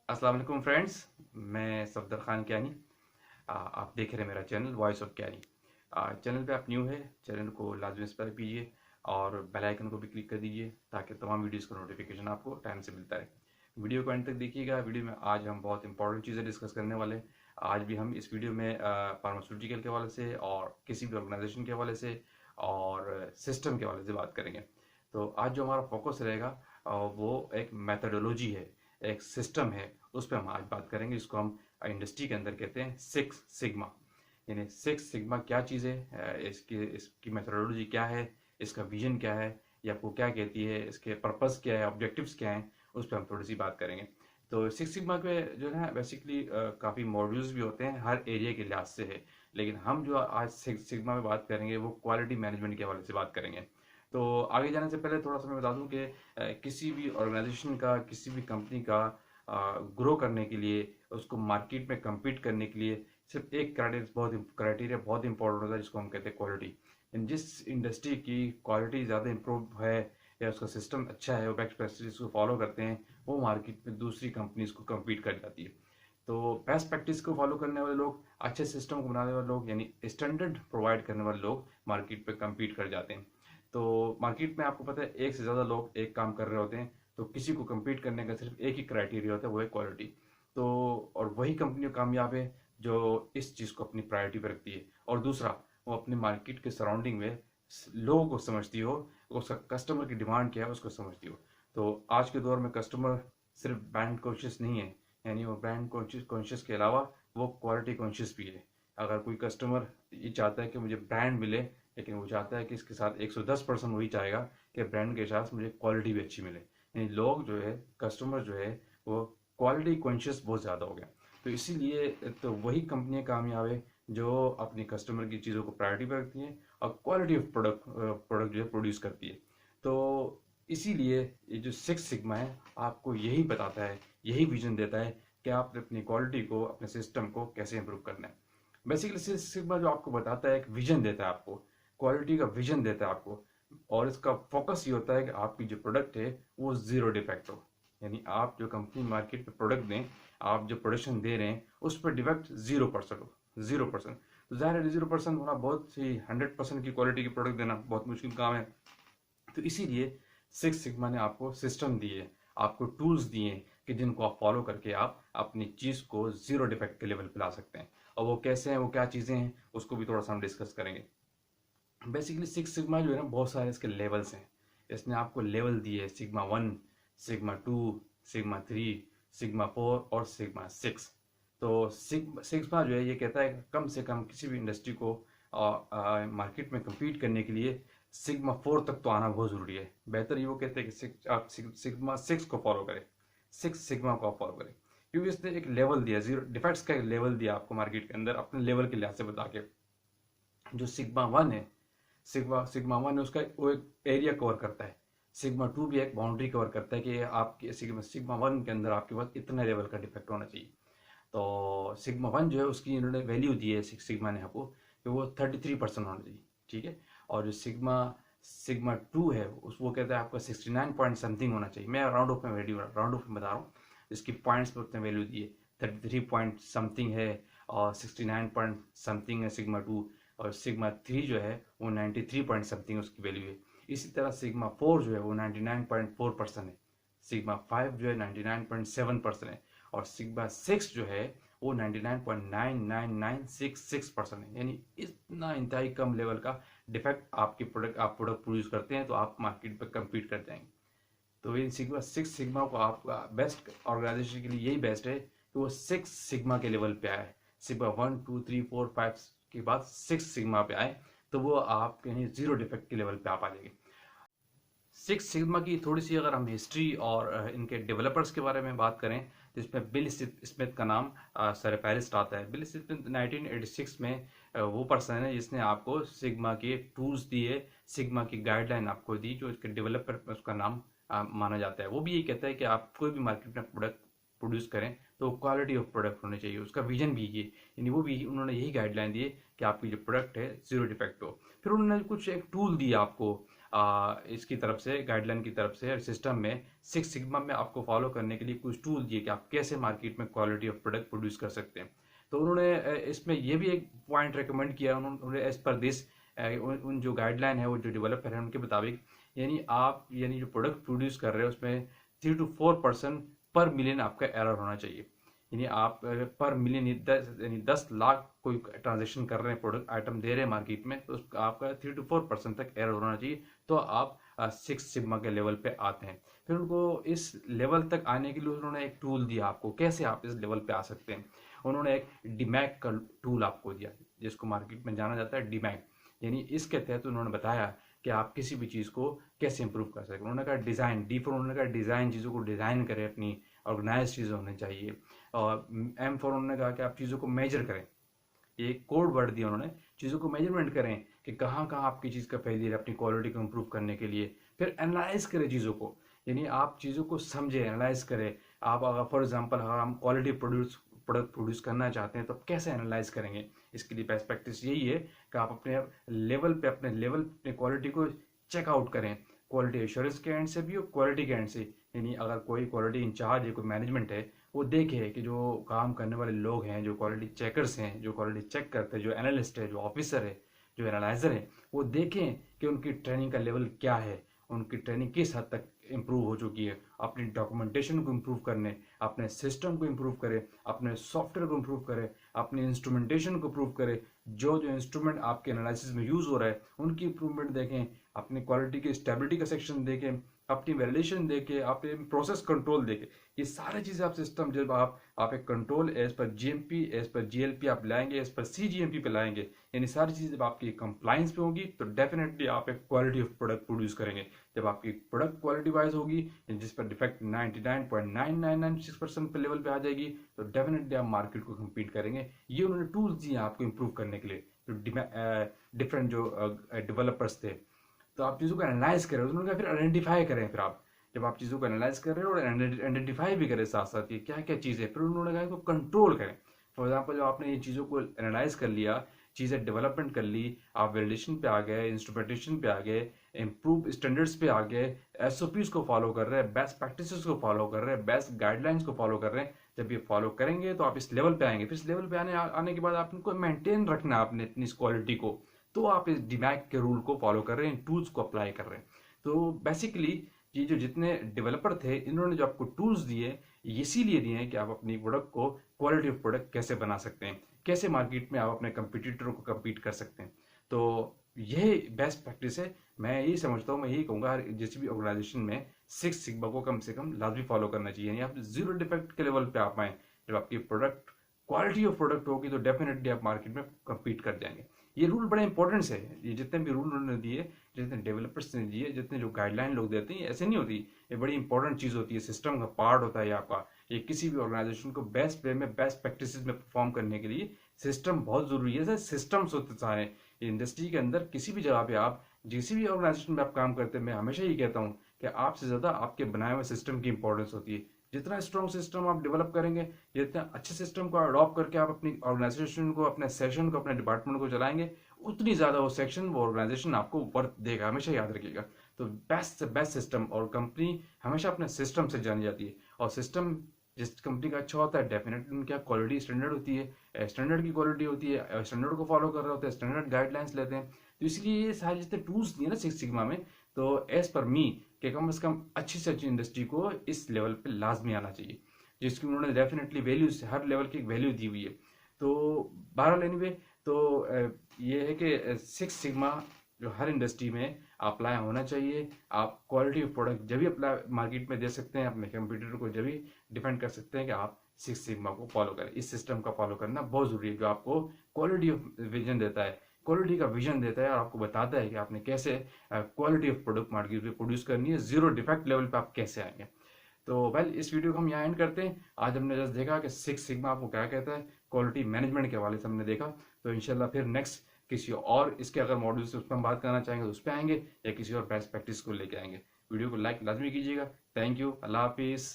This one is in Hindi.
अस्सलाम वालेकुम फ्रेंड्स। मैं सफदर खान कियानी। आप देख रहे हैं मेरा channel voice of Kiyani. Channel पे आप न्यू है, चैनल को लाजमी सब्सक्राइब कीजिए और बेल आइकन को भी क्लिक कर दीजिए ताकि तमाम वीडियोस का नोटिफिकेशन आपको टाइम से मिलता रहे। वीडियो को एंड तक देखिएगा। वीडियो में आज हम बहुत इंपॉर्टेंट चीज़ें डिस्कस करने वाले हैं। आज भी हम इस वीडियो में फार्मास्यूटिकल के हवाले से और किसी भी ऑर्गेनाइजेशन के हवाले से और सिस्टम के हवाले से बात करेंगे। तो आज जो हमारा फोकस रहेगा वो एक मेथडोलॉजी है, एक सिस्टम है, उस पर हम आज बात करेंगे। इसको हम इंडस्ट्री के अंदर कहते हैं सिक्स सिग्मा। यानी सिक्स सिग्मा क्या चीज़ है, इसकी मेथडोलॉजी क्या है, इसका विजन क्या है, ये आपको क्या कहती है, इसके पर्पस क्या है, ऑब्जेक्टिव्स क्या हैं, उस पर हम थोड़ी सी बात करेंगे। तो सिक्स सिग्मा के जो है बेसिकली काफ़ी मॉड्यूल्स भी होते हैं, हर एरिया के लिहाज से है। लेकिन हम जो आज सिक्स सिग्मा में बात करेंगे वो क्वालिटी मैनेजमेंट के हवाले से बात करेंगे। तो आगे जाने से पहले थोड़ा सा मैं बता दूं कि किसी भी ऑर्गेनाइजेशन का, किसी भी कंपनी का ग्रो करने के लिए, उसको मार्केट में compete करने के लिए सिर्फ एक क्राइटेरिया बहुत इंपॉर्टेंट होता है, जिसको हम कहते हैं क्वालिटी। जिस इंडस्ट्री की क्वालिटी ज़्यादा इंप्रूव है या उसका सिस्टम अच्छा है, वो बेस्ट प्रैक्टिस को फॉलो करते हैं, वो मार्केट में दूसरी कंपनीज को compete कर जाती है। तो बेस्ट प्रैक्टिस को फॉलो करने वाले लोग, अच्छे सिस्टम को बनाने वाले लोग, यानी स्टैंडर्ड प्रोवाइड करने वाले लोग मार्केट पे compete कर जाते हैं। तो मार्केट में आपको पता है एक से ज़्यादा लोग एक काम कर रहे होते हैं, तो किसी को compete करने का सिर्फ एक ही क्राइटेरिया होता है, वो है क्वालिटी। तो और वही कंपनी कामयाब है जो इस चीज़ को अपनी प्रायोरिटी पर रखती है। और दूसरा, वो अपने मार्केट के सराउंडिंग में लोगों को समझती हो, उसका कस्टमर की डिमांड क्या है उसको समझती हो। तो आज के दौर में कस्टमर सिर्फ ब्रांड कॉन्शियस नहीं है, यानी वो ब्रांड कॉन्शियस के अलावा वो क्वालिटी कॉन्शियस भी है। अगर कोई कस्टमर ये चाहता है कि मुझे ब्रांड मिले, लेकिन वो चाहता है कि इसके साथ 110% वही चाहेगा कि ब्रांड के साथ मुझे क्वालिटी भी अच्छी मिले। यानी लोग जो है, कस्टमर जो है, वो क्वालिटी कॉन्शियस बहुत ज़्यादा हो गया। तो इसीलिए तो वही कंपनियां कामयाब है जो अपनी कस्टमर की चीज़ों को प्रायोरिटी पर रखती हैं और क्वालिटी ऑफ प्रोडक्ट जो है प्रोड्यूस करती है। तो इसीलिए ये जो सिक्स सिग्मा है आपको यही बताता है, यही विजन देता है कि आप अपनी क्वालिटी को, अपने सिस्टम को कैसे इंप्रूव करना है। बेसिकली सिक्स सिग्मा जो आपको बताता है, एक विजन देता है आपको, क्वालिटी का विजन देता है आपको। और इसका फोकस ये होता है कि आपकी जो प्रोडक्ट है वो जीरो डिफेक्ट हो। यानी आप जो कंपनी मार्केट में प्रोडक्ट दें, आप जो प्रोडक्शन दे रहे हैं, उस पर डिफेक्ट 0% हो। 0%। तो ज़ाहिर है 0% होना बहुत सी, 100% की क्वालिटी की प्रोडक्ट देना बहुत मुश्किल काम है। तो इसीलिए सिक्स सिग्मा ने आपको सिस्टम दिए, आपको टूल्स दिए कि जिनको आप फॉलो करके आप अपनी चीज़ को जीरो डिफेक्ट के लेवल पे ला सकते हैं। और वो कैसे हैं, वो क्या चीज़ें हैं, उसको भी थोड़ा सा हम डिस्कस करेंगे। बेसिकली सिक्स सिग्मा जो है ना, बहुत सारे इसके लेवल्स हैं। इसने आपको लेवल दिए, सिग्मा 1, सिग्मा 2, सिग्मा 3, सिग्मा 4 और सिग्मा 6। तो सिग्मा जो है ये कहता है कि कम से कम किसी भी इंडस्ट्री को मार्केट में compete करने के लिए सिग्मा 4 तक तो आना बहुत ज़रूरी है। बेहतर ये वो कहते हैं कि आप सिग्मा 6 को फॉलो करें, सिक्स सिग्मा को आप फॉलो करें, क्योंकि इसने एक लेवल दिया, जीरो डिफेक्ट्स का एक लेवल दिया आपको मार्केट के अंदर अपने लेवल के लिहाज से बता के। जो सिग्मा 1 है, सिग्मा 1 है, उसका वो एक एरिया कवर करता है। सिग्मा 2 भी एक बाउंड्री कवर करता है कि आपके सिग्मा 1 के अंदर आपके पास इतना लेवल का डिफेक्ट होना चाहिए। तो सिग्मा 1 जो है उसकी इन्होंने वैल्यू दी है सिग्मा ने आपको कि वो 33% होना चाहिए। ठीक है। और जो सिग्मा 2 है उस वो कहता है आपका 69 पॉइंट समथिंग होना चाहिए। मैं राउंड ऑफ में बता रहा हूँ, इसकी पॉइंट्स पर उतने वैल्यू दी है। 33 पॉइंट समथिंग है और 69 पॉइंट समथिंग है सिग्मा 2। और सिग्मा 3 जो है वो 93 पॉइंट समथिंग उसकी वैल्यू है। इसी तरह सिग्मा 4 जो है वो 99.4% है। सिग्मा 5 जो है 99.7% है। और सिग्मा 6 जो है वो 99.99966% है। यानी इतना इंतहाई कम लेवल का डिफेक्ट आप प्रोडक्ट प्रोड्यूस करते हैं तो आप मार्केट पर compete कर जाएंगे। तो इन सिग्मा को आप बेस्ट ऑर्गेनाइजेशन के लिए यही बेस्ट है कि वो सिक्स सिग्मा के लेवल पे आए। सिग्मा 1 2 3 4 5 के बाद सिक्स सिग्मा पे आए, तो वो आप कहीं जीरो डिफेक्ट के लेवल पे आप आ जाएंगे। सिक्स सिग्मा की थोड़ी सी अगर हम हिस्ट्री और इनके डेवलपर्स के बारे में बात करें, तो इसमें बिल स्मिथ का नाम सरफहरिस्त आता है। बिल स्मिथ 1986 में वो पर्सन है जिसने आपको सिग्मा के टूल्स दिए, सिग्मा की गाइडलाइन आपको दी, जो इसके डेवलपर उसका नाम माना जाता है। वो भी यही कहता है कि आप कोई भी मार्केट में प्रोडक्ट प्रोड्यूस करें तो क्वालिटी ऑफ प्रोडक्ट होने चाहिए। उसका विजन भी ये, यानी वो भी उन्होंने यही गाइडलाइन दी है कि आपकी जो प्रोडक्ट है जीरो डिफेक्ट हो। फिर उन्होंने कुछ एक टूल दिया आपको, इसकी तरफ से, गाइडलाइन की तरफ से, सिस्टम में सिक्स सिग्मा में आपको फॉलो करने के लिए कुछ टूल दिए कि आप कैसे मार्केट में क्वालिटी ऑफ प्रोडक्ट प्रोड्यूस कर सकते हैं। तो उन्होंने इसमें ये भी एक पॉइंट रिकमेंड किया उन्होंने, एज पर दिस उन जो गाइडलाइन है वो जो डेवलपर है उनके मुताबिक, यानी जो प्रोडक्ट प्रोड्यूस कर रहे हैं उसमें 3 to 4% पर मिलियन आपका एरर होना चाहिए। यानी आप पर मिलियन यानी 10 लाख कोई ट्रांजेक्शन कर रहे हैं, प्रोडक्ट आइटम दे रहे हैं मार्केट में, तो आपका 3 to 4% तक एरर होना चाहिए, तो आप सिक्स सिग्मा के लेवल पे आते हैं। फिर उनको इस लेवल तक आने के लिए उन्होंने एक टूल दिया आपको, कैसे आप इस लेवल पे आ सकते हैं। उन्होंने एक डिमैक का टूल आपको दिया, जिसको मार्केट में जाना जाता है डिमैक। यानी इसके तहत उन्होंने बताया कि आप किसी भी चीज़ को कैसे इंप्रूव कर सकते हैं। उन्होंने कहा डिज़ाइन, डी फॉर उन्होंने कहा डिज़ाइन, चीज़ों को डिज़ाइन करें, अपनी ऑर्गेनाइज चीज़ें होनी चाहिए। और एम फॉर उन्होंने कहा कि आप चीज़ों को मेजर करें, एक कोड वर्ड दिया उन्होंने, चीज़ों को मेजरमेंट करें कि कहाँ कहाँ आपकी चीज़ का फेलियर है, अपनी क्वालिटी को इम्प्रूव करने के लिए। फिर एनालाइज करें चीज़ों को, यानी आप चीज़ों को समझें, एनालाइज करें। आप अगर फॉर एग्जांपल अगर हम क्वालिटी प्रोडक्ट प्रोड्यूस करना चाहते हैं तो कैसे एनालाइज करेंगे। इसके लिए बेस्ट प्रैक्टिस यही है कि आप अपने लेवल पे अपने क्वालिटी को चेकआउट करें, क्वालिटी एश्योरेंस के एंड से भी और क्वालिटी के एंड से। यानी अगर कोई क्वालिटी इंचार्ज है, कोई मैनेजमेंट है, वो देखे कि जो काम करने वाले लोग हैं, जो क्वालिटी चेकर्स हैं, जो क्वालिटी चेक करते हैं, जो एनालिस्ट है, जो ऑफिसर है, जो एनालाइजर है, वो देखें कि उनकी ट्रेनिंग का लेवल क्या है, उनकी ट्रेनिंग किस हद तक इम्प्रूव हो चुकी है। अपनी डॉक्यूमेंटेशन को इम्प्रूव करने, अपने सिस्टम को इम्प्रूव करें, अपने सॉफ्टवेयर को इम्प्रूव करें, अपने इंस्ट्रूमेंटेशन को इम्प्रूव करें। जो जो इंस्ट्रूमेंट आपके एनालिसिस में यूज़ हो रहा है उनकी इंप्रूवमेंट देखें, अपनी क्वालिटी की स्टेबिलिटी का सेक्शन देखें, अपनी वैलिडेशन देखें, अपने प्रोसेस कंट्रोल देखें। ये सारी चीज़ें आप सिस्टम, जब आप एक control as per GMP, as per GLP आप लाएंगे, एज पर सीजीएमपी पे लाएंगे, यानी सारी चीज़ें जब आपकी कंप्लाइंस पे होगी तो डेफिनेटली आप एक क्वालिटी ऑफ प्रोडक्ट प्रोड्यूस करेंगे। जब आपकी प्रोडक्ट क्वालिटी वाइज होगी, जिस पर डिफेक्ट 99.9996% पे लेवल पे आ जाएगी, तो डेफिनेटली आप मार्केट को कम्पीट करेंगे। ये उन्होंने टूल्स दिए आपको इम्प्रूव करने के लिए, जो डिफरेंट जो डेवलपर्स थे। तो आप चीज़ों को एनालाइज करें, उन्होंने कहा फिर आइडेंटिफाई करें। फिर आप जब आप चीज़ों को एनालाइज कर रहे हो और आइडेंटिफाई भी करें साथ साथ कि क्या क्या चीज़ है, फिर उन्होंने कहा इसको कंट्रोल करें। फॉर एग्जाम्पल जब आपने ये चीज़ों को एनालाइज कर लिया, चीज़ें डेवलपमेंट कर ली, आप वैलिडेशन पे आ गए, इंस्ट्रूमेंटेशन पे आ गए, इम्प्रूव स्टैंडर्ड्स पे आ गए, एसओपीज को फॉलो कर रहे हैं, बेस्ट प्रैक्टिसेस को फॉलो कर रहे हैं, बेस्ट गाइडलाइंस को फॉलो कर रहे हैं। जब ये फॉलो करेंगे तो आप इस लेवल पे आएंगे। फिर इस लेवल पे आने के बाद आपको मेंटेन रखना है अपने इतनी इस क्वालिटी को, तो आप इस डिमैक के रूल को फॉलो कर रहे हैं, टूल्स को अप्लाई कर रहे हैं। तो बेसिकली ये जो जितने डेवलपर थे, इन्होंने जो आपको टूल्स दिए, इसीलिए दिए हैं कि आप अपनी प्रोडक्ट को, क्वालिटी ऑफ प्रोडक्ट कैसे बना सकते हैं, कैसे मार्केट में आप अपने कंपटीटरों को कम्पीट कर सकते हैं। तो यही बेस्ट प्रैक्टिस है। मैं यही समझता हूँ, मैं यही कहूँगा हर जिस भी ऑर्गेनाइजेशन में सिक्स सिग्मा को कम से कम लाजमी फॉलो करना चाहिए। यानी आप जीरो डिफेक्ट के लेवल पे आप आए। जब आपकी प्रोडक्ट क्वालिटी ऑफ प्रोडक्ट होगी तो डेफिनेटली आप मार्केट में कम्पीट कर जाएंगे। ये रूल बड़े इंपॉर्टेंट है। ये जितने भी रूल उन्होंने दिए, जितने डेवलपर्स ने दिए, जितने जो गाइडलाइन लोग देते हैं, ऐसे नहीं होती। ये बड़ी इंपॉर्टेंट चीज़ होती है, सिस्टम का पार्ट होता है आपका। ये किसी भी ऑर्गेनाइजेशन को बेस्ट वे में, बेस्ट प्रैक्टिस में परफॉर्म करने के लिए सिस्टम बहुत ज़रूरी है। सिस्टम्स होते सारे इंडस्ट्री के अंदर, किसी भी जगह पे आप, जिस भी ऑर्गेनाइजेशन में आप काम करते हैं, मैं हमेशा ही कहता हूँ कि आपसे ज़्यादा आपके बनाए हुए सिस्टम की इंपॉर्टेंस होती है। जितना स्ट्रॉन्ग सिस्टम आप डेवलप करेंगे, जितना अच्छे सिस्टम को अडॉप्ट करके आप अपनी ऑर्गेनाइजेशन को, अपने सेशन को, अपने डिपार्टमेंट को चलाएंगे, उतनी ज़्यादा वो सेक्शन, वो ऑर्गेनाइजेशन आपको वर्थ देगा। हमेशा याद रखिएगा। तो बेस्ट से बेस्ट सिस्टम, और कंपनी हमेशा अपने सिस्टम से जानी जाती है। और सिस्टम जिस कंपनी का अच्छा होता है, डेफिनेटली उनकी क्वालिटी स्टैंडर्ड होती है, स्टैंडर्ड की क्वालिटी होती है, स्टैंडर्ड को फॉलो कर रहे होते हैं, स्टैंडर्ड गाइडलाइंस लेते हैं। तो इसलिए ये सारे जितने टूल्स दिए ना सिक्स सिग्मा में, तो एज पर मी कि कम से कम अच्छी से अच्छी इंडस्ट्री को इस लेवल पे लाजमी आना चाहिए, जिसकी उन्होंने डेफिनेटली वैल्यूज, हर लेवल की वैल्यू दी हुई है। तो बहरहाल एनीवे, तो ये है कि सिक्स सिग्मा जो हर इंडस्ट्री में अप्लाई होना चाहिए। आप क्वालिटी ऑफ प्रोडक्ट जब भी अप्लाई मार्केट में दे सकते हैं, अपने कंप्यूटर को जब भी डिपेंड कर सकते हैं कि आप सिक्स सिग्मा को फॉलो करें। इस सिस्टम का फॉलो करना बहुत ज़रूरी है, जो आपको क्वालिटी ऑफ विजन देता है, क्वालिटी का विजन देता है, और आपको बताता है कि आपने कैसे क्वालिटी ऑफ प्रोडक्ट मार्केट में प्रोड्यूस करनी है, जीरो डिफेक्ट लेवल पे आप कैसे आएंगे। तो वेल, इस वीडियो को हम यहाँ एंड करते हैं। आज हमने जस्ट देखा कि सिक्स सिग्मा आपको क्या कहता है, क्वालिटी मैनेजमेंट के हवाले से हमने देखा। तो इंशाल्लाह फिर नेक्स्ट किसी और इसके अगर मॉड्यूल्स उस पर हम बात करना चाहेंगे तो उस पर आएंगे, या किसी और बेस्ट प्रैक्टिस को लेके आएंगे। वीडियो को लाइक लाजमी कीजिएगा। थैंक यू, अल्लाह हाफिज़।